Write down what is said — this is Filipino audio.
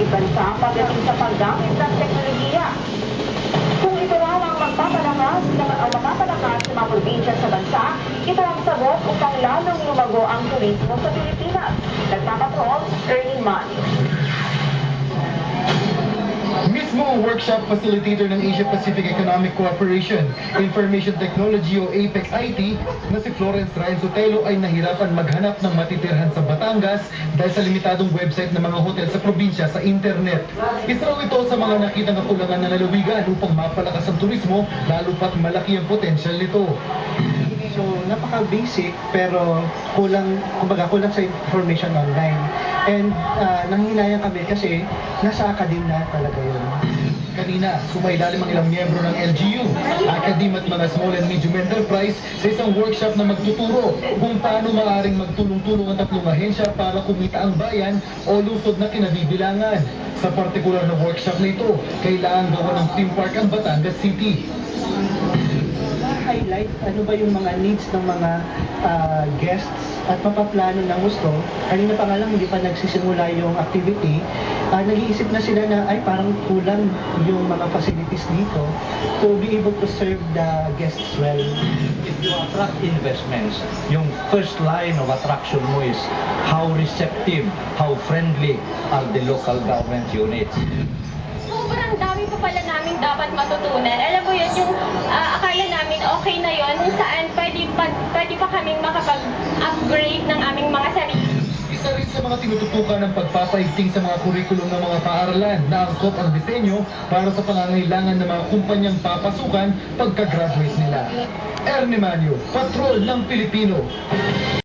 ating bansa pagdating sa paggamit ng teknolohiya. Kung ito raw ang magpapalakas sa mga probinsya sa bansa, ito ang sagot upang lalong lumago ang turismo sa Pilipinas. Nagpapatrol, Ernie Man. Mismo ang workshop facilitator ng Asia-Pacific Economic Cooperation, Information Technology o APEC-IT na si Florence Ryan Sotelo ay nahirapan maghanap ng matitirhan sa Batangas dahil sa limitadong website ng mga hotel sa probinsya sa internet. Isa raw ito sa mga nakitang kakulangan na lalawigan upang mapalakas ang turismo, lalo pat malaki ang potensyal nito. So, napaka-basic pero kulang sa information online. And nanghihinayang kami kasi nasa academe na talaga yun. Kanina, sumailalim ang ilang miyembro ng LGU, academe at mga small and medium enterprise sa isang workshop na magtuturo kung paano maaaring magtulong-tulong ang tatlong ahensya para kumita ang bayan o lungsod na kinabibilangan. Sa partikular na workshop na ito, kailangan gawa ng theme park ang Batangas City. Highlight ano ba yung mga needs ng mga guests at mapaplano ng gusto. Kanina pa nga lang hindi pa nagsisimula yung activity, nag-iisip na sila na ay parang kulang yung mga facilities dito to be able to serve the guests well. If you attract investments, yung first line of attraction mo is how receptive, how friendly are the local government units. Sobrang dami pa pala namin dapat matutunan. Alam mo yun, yung akala namin okay na yun, saan pwede pa kaming makapag-upgrade ng aming mga sarili. Isa rin sa mga tinututukan ng pagpapaigting sa mga kurikulum ng mga paaralan na angkop ang disenyo para sa pangangailangan ng mga kumpanyang papasukan pagka-graduate nila. Ernie Manio, Patrol ng Pilipino.